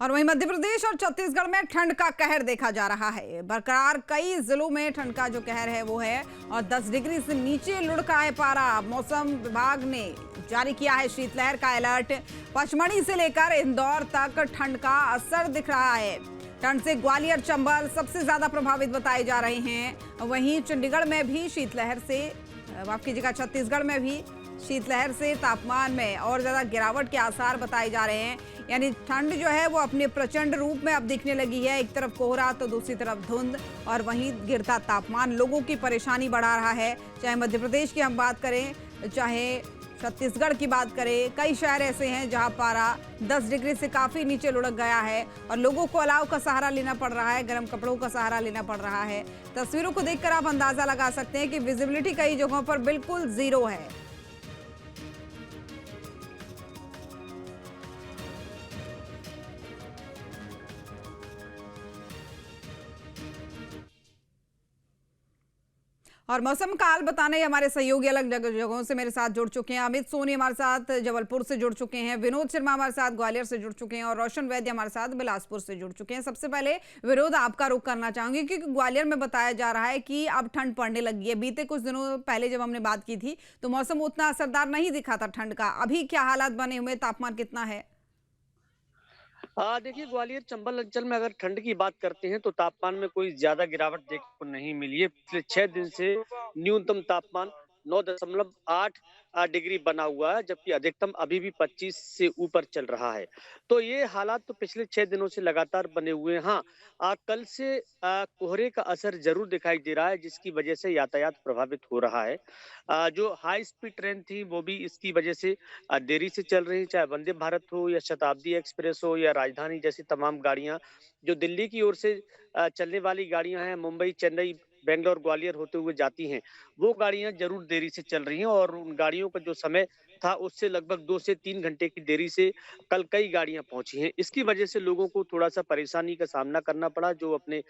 और वहीं मध्य प्रदेश और छत्तीसगढ़ में ठंड का कहर देखा जा रहा है। बरकरार कई जिलों में ठंड का जो कहर है वो है और 10 डिग्री से नीचे लुढ़का है पारा। मौसम विभाग ने जारी किया है शीतलहर का अलर्ट। पचमढ़ी से लेकर इंदौर तक ठंड का असर दिख रहा है। ठंड से ग्वालियर चंबल सबसे ज्यादा प्रभावित बताए जा रहे हैं। वहीं चंडीगढ़ में भी शीतलहर से, माफ कीजिएगा, छत्तीसगढ़ में भी शीतलहर से तापमान में और ज्यादा गिरावट के आसार बताए जा रहे हैं। यानी ठंड जो है वो अपने प्रचंड रूप में अब दिखने लगी है। एक तरफ कोहरा तो दूसरी तरफ धुंध और वहीं गिरता तापमान लोगों की परेशानी बढ़ा रहा है। चाहे मध्य प्रदेश की हम बात करें, चाहे छत्तीसगढ़ की बात करें, कई शहर ऐसे हैं जहां पारा 10 डिग्री से काफी नीचे लुढ़क गया है और लोगों को अलाव का सहारा लेना पड़ रहा है, गर्म कपड़ों का सहारा लेना पड़ रहा है। तस्वीरों को देखकर आप अंदाजा लगा सकते हैं कि विजिबिलिटी कई जगहों पर बिल्कुल जीरो है। और मौसम का हाल बताने हमारे सहयोगी अलग जगहों से मेरे साथ जुड़ चुके हैं। अमित सोनी हमारे साथ जबलपुर से जुड़ चुके हैं, विनोद शर्मा हमारे साथ ग्वालियर से जुड़ चुके हैं और रोशन वैद्य हमारे साथ बिलासपुर से जुड़ चुके हैं। सबसे पहले विनोद, आपका रुख करना चाहूंगी क्योंकि ग्वालियर में बताया जा रहा है कि अब ठंड पड़ने लगी है। बीते कुछ दिनों पहले जब हमने बात की थी तो मौसम उतना असरदार नहीं दिखा था ठंड का। अभी क्या हालात बने हुए, तापमान कितना है? देखिए, ग्वालियर चंबल अंचल में अगर ठंड की बात करते हैं तो तापमान में कोई ज्यादा गिरावट देखने को नहीं मिली है। पिछले 6 दिन से न्यूनतम तापमान 9.8 डिग्री बना हुआ है, जबकि अधिकतम अभी भी 25 से ऊपर चल रहा है। तो ये हालात तो पिछले 6 दिनों से लगातार बने हुए हैं। हाँ, कल से कोहरे का असर जरूर दिखाई दे रहा है, जिसकी वजह से यातायात प्रभावित हो रहा है। जो हाई स्पीड ट्रेन थी वो भी इसकी वजह से देरी से चल रही, चाहे वंदे भारत हो या शताब्दी एक्सप्रेस हो या राजधानी जैसी तमाम गाड़ियां जो दिल्ली की ओर से चलने वाली गाड़ियां हैं, मुंबई, चेन्नई, बेंगलोर, ग्वालियर होते हुए जाती हैं। वो गाड़ियां जरूर देरी से चल रही हैं और उन गाड़ियों का जो समय था उससे लगभग 2 से 3 घंटे की देरी से कल कई गाड़ियां पहुंची हैं। इसकी वजह से लोगों को थोड़ा सा परेशानी का सामना करना पड़ा जो अपने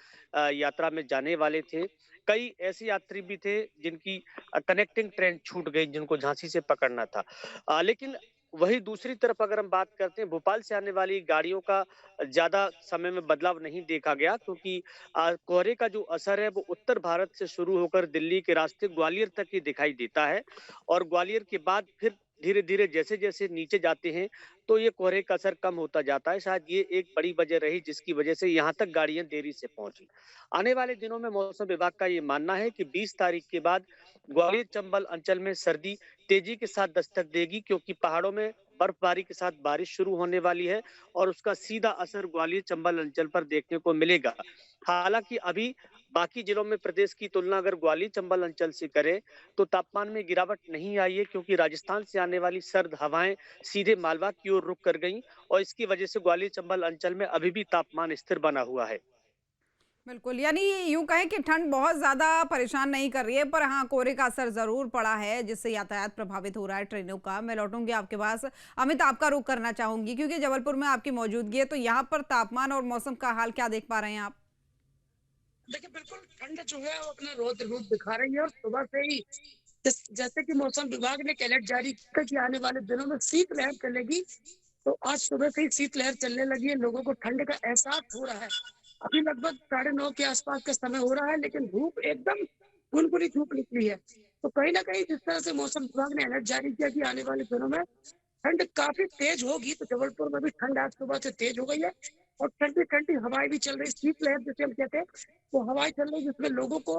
यात्रा में जाने वाले थे। कई ऐसे यात्री भी थे जिनकी कनेक्टिंग ट्रेन छूट गई, जिनको झांसी से पकड़ना था। लेकिन वही दूसरी तरफ अगर हम बात करते हैं, भोपाल से आने वाली गाड़ियों का ज्यादा समय में बदलाव नहीं देखा गया, क्योंकि कोहरे का जो असर है वो उत्तर भारत से शुरू होकर दिल्ली के रास्ते ग्वालियर तक ही दिखाई देता है और ग्वालियर के बाद फिर धीरे धीरे जैसे जैसे नीचे जाते हैं तो ये कोहरे का असर कम होता जाता है। शायद ये एक बड़ी वजह रही जिसकी वजह से यहाँ तक गाड़ियां देरी से पहुंची। आने वाले दिनों में मौसम विभाग का ये मानना है कि 20 तारीख के बाद ग्वालियर चंबल अंचल में सर्दी तेजी के साथ दस्तक देगी, क्योंकि पहाड़ों में बर्फबारी के साथ बारिश शुरू होने वाली है और उसका सीधा असर ग्वालियर चंबल अंचल पर देखने को मिलेगा। हालांकि अभी बाकी जिलों में प्रदेश की तुलना अगर ग्वालियर चंबल अंचल से करें तो तापमान में गिरावट नहीं आई है, क्योंकि राजस्थान से आने वाली सर्द हवाएं सीधे मालवा की ओर रुख कर गईं और इसकी वजह से ग्वालियर चंबल अंचल में अभी भी तापमान स्थिर बना हुआ है। बिल्कुल, यानी यूं कहें कि ठंड बहुत ज्यादा परेशान नहीं कर रही है, पर हाँ, कोहरे का असर जरूर पड़ा है जिससे यातायात प्रभावित हो रहा है ट्रेनों का। मैं लौटूंगी आपके पास। अमित, आपका रुख करना चाहूंगी क्योंकि जबलपुर में आपकी मौजूदगी है, तो यहाँ पर तापमान और मौसम का हाल क्या देख पा रहे हैं आप? देखिए, बिल्कुल ठंड जो है वो अपना रौद्र रूप दिखा रही है और सुबह से ही जैसे कि मौसम विभाग ने एक अलर्ट जारी किया कि आने वाले दिनों में शीतलहर चलेगी। तो आज सुबह से ही शीतलहर चलने लगी है, लोगों को ठंड का एहसास हो रहा है। अभी लगभग 9:30 के आसपास का समय हो रहा है, लेकिन धूप एकदम गुनगुनी धूप निकली है। तो कहीं ना कहीं जिस तरह से मौसम विभाग ने अलर्ट जारी किया कि आने वाले दिनों में ठंड काफी तेज होगी, तो जबलपुर में भी ठंड आज सुबह से तेज हो गई है और ठंडी ठंडी हवाएं भी चल रही, शीतलहर जिसे हम कहते हैं वो हवाएं चल रही, जिसमें लोगों को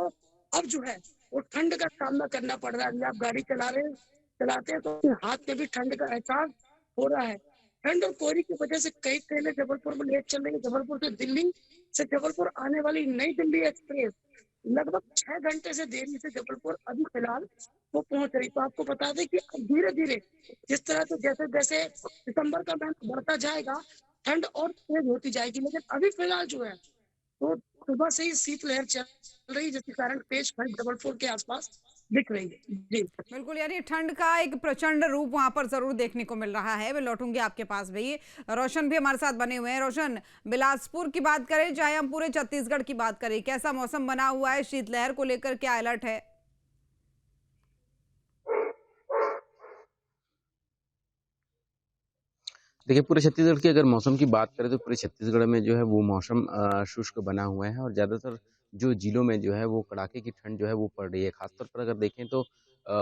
अब जो है वो ठंड का सामना करना पड़ रहा है। आप गाड़ी चलाते हैं तो हाथ में भी ठंड का एहसास हो रहा है। ठंड और कोहरे की वजह से कई ट्रेनें जबलपुर में लेट चल रही है। जबलपुर से दिल्ली से जबलपुर आने वाली नई दिल्ली एक्सप्रेस लगभग 6 घंटे से देरी से जबलपुर अभी फिलहाल वो पहुंच रही। तो आपको बता दें कि अब धीरे धीरे जिस तरह से जैसे जैसे दिसंबर का महीना बढ़ता जाएगा ठंड और तेज होती जाएगी, लेकिन अभी फिलहाल जो है तो सुबह से ही शीतलहर चल रही है, जिसके कारण तेज ठंड जबलपुर के आसपास दिख रही है। जी। बिल्कुल, यानी ठंड का एक प्रचंड रूप वहां पर जरूर देखने को मिल रहा है। मैं लौटूंगी आपके पास भी। रोशन भी हमारे साथ बने हुए हैं। रोशन, बिलासपुर की बात करें चाहे हम पूरे छत्तीसगढ़ की बात करें, कैसा मौसम बना हुआ है? शीतलहर को लेकर क्या अलर्ट है? देखिए, पूरे छत्तीसगढ़ की अगर मौसम की बात करें तो पूरे छत्तीसगढ़ में जो है वो मौसम शुष्क बना हुआ है और ज़्यादातर जो ज़िलों में जो है वो कड़ाके की ठंड जो है वो पड़ रही है। ख़ासतौर पर अगर देखें तो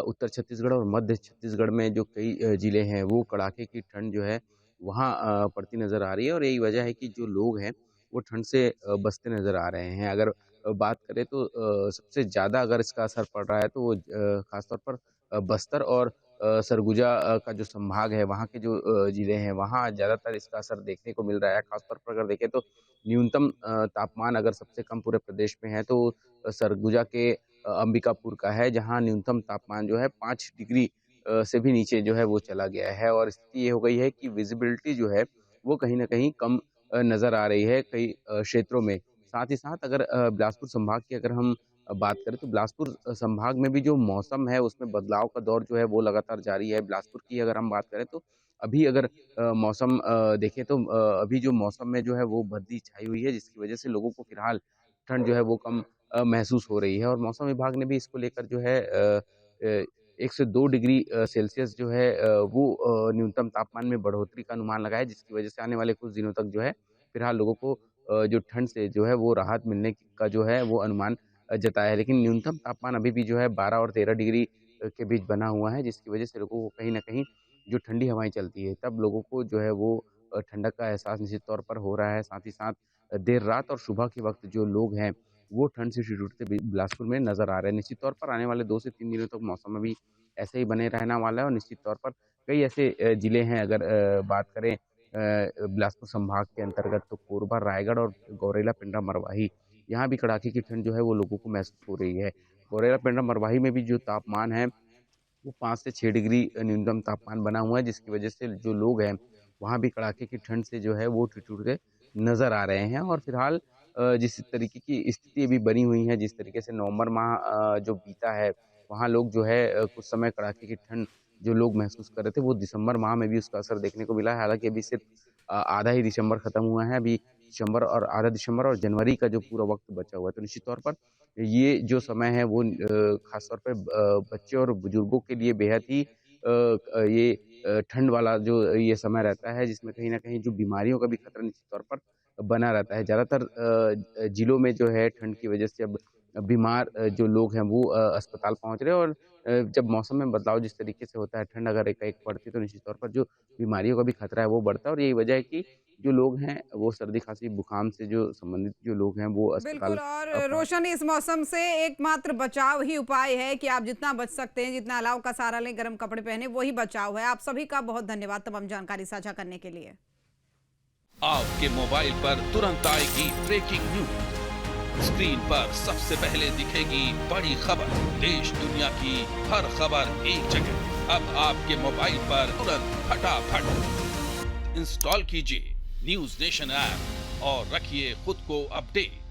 उत्तर छत्तीसगढ़ और मध्य छत्तीसगढ़ में जो कई ज़िले हैं वो कड़ाके की ठंड जो है वहाँ पड़ती नज़र आ रही है और यही वजह है कि जो लोग हैं वो ठंड से बचते नज़र आ रहे हैं। अगर बात करें तो सबसे ज़्यादा अगर इसका असर पड़ रहा है तो वो ख़ासतौर पर बस्तर और सरगुजा का जो संभाग है, वहाँ के जो ज़िले हैं, वहाँ ज़्यादातर इसका असर देखने को मिल रहा है। ख़ासतौर पर अगर देखें तो न्यूनतम तापमान अगर सबसे कम पूरे प्रदेश में है, तो सरगुजा के अंबिकापुर का है, जहाँ न्यूनतम तापमान जो है 5 डिग्री से भी नीचे जो है वो चला गया है और स्थिति ये हो गई है कि विज़िबिलिटी जो है, वो कहीं न कहीं कम नज़र आ रही है कई क्षेत्रों में। साथ ही साथ अगर बिलासपुर संभाग की अगर हम बात करें तो बिलासपुर संभाग में भी जो मौसम है उसमें बदलाव का दौर जो है वो लगातार जारी है। बिलासपुर की अगर हम बात करें तो अभी अगर मौसम देखें तो अभी जो मौसम में जो है वो बदली छाई हुई है जिसकी वजह से लोगों को फिलहाल ठंड जो है वो कम महसूस हो रही है और मौसम विभाग ने भी इसको लेकर जो है 1 से 2 डिग्री सेल्सियस जो है वो न्यूनतम तापमान में बढ़ोतरी का अनुमान लगाया है जिसकी वजह से आने वाले कुछ दिनों तक जो है फिलहाल लोगों को जो ठंड से जो है वो राहत मिलने का जो है वो अनुमान जताया है। लेकिन न्यूनतम तापमान अभी भी जो है 12 और 13 डिग्री के बीच बना हुआ है, जिसकी वजह से लोगों को कहीं न कहीं जो ठंडी हवाएँ चलती है, तब लोगों को जो है वो ठंडक का एहसास निश्चित तौर पर हो रहा है। साथ ही साथ देर रात और सुबह के वक़्त जो लोग हैं, वो ठंड से जूझते बिलासपुर में नज़र आ रहे हैं। निश्चित तौर पर आने वाले 2 से 3 दिनों तक मौसम अभी ऐसे ही बने रहने वाला है और निश्चित तौर पर कई ऐसे ज़िले हैं अगर बात करें बिलासपुर संभाग के अंतर्गत तो कोरबा, रायगढ़ और गौरेला, पिंडरा, मरवाही यहाँ भी कड़ाके की ठंड जो है वो लोगों को महसूस हो रही है। गौरेला, पिंडरा, मरवाही में भी जो तापमान है वो 5 से 6 डिग्री न्यूनतम तापमान बना हुआ है जिसकी वजह से जो लोग हैं, वहाँ भी कड़ाके की ठंड से जो है वो ठिठुरते नज़र आ रहे हैं और फिलहाल जिस तरीके की स्थिति अभी बनी हुई है, जिस तरीके से नवंबर माह जो बीता है, वहाँ लोग जो है कुछ समय कड़ाके की ठंड जो लोग महसूस कर रहे थे, वो दिसंबर माह में भी उसका असर देखने को मिला है। हालाँकि अभी सिर्फ़ आधा ही दिसंबर खत्म हुआ है, अभी दिसंबर और आधा दिसंबर और जनवरी का जो पूरा वक़्त बचा हुआ है, तो निश्चित तौर पर ये जो समय है वो ख़ास तौर पे बच्चे और बुजुर्गों के लिए बेहद ही ये ठंड वाला जो ये समय रहता है जिसमें कहीं न कहीं जो बीमारियों का भी खतरा निश्चित तौर पर बना रहता है। ज़्यादातर ज़िलों में जो है ठंड की वज़ह से अब बीमार जो लोग हैं वो अस्पताल पहुँच रहे हैं और जब मौसम में बदलाव जिस तरीके से होता है, ठंड अगर एकाएक बढ़ती है तो निश्चित तौर पर जो बीमारियों का भी खतरा है वो बढ़ता है और यही वजह है कि जो लोग हैं वो सर्दी, खाँसी, जुकाम से जो संबंधित जो लोग हैं वो अस्पताल बिल्कुल। और पहुँच रोशन, इस मौसम से एकमात्र बचाव ही उपाय है कि आप जितना बच सकते हैं, जितना अलाव का सहारा लें, गर्म कपड़े पहने, वही बचाव है। आप सभी का बहुत धन्यवाद तमाम जानकारी साझा करने के लिए। आपके मोबाइल पर तुरंत आएगी ब्रेकिंग न्यूज, स्क्रीन पर सबसे पहले दिखेगी बड़ी खबर, देश दुनिया की हर खबर एक जगह। अब आपके मोबाइल पर तुरंत फटाफट इंस्टॉल कीजिए न्यूज नेशन ऐप और रखिए खुद को अपडेट।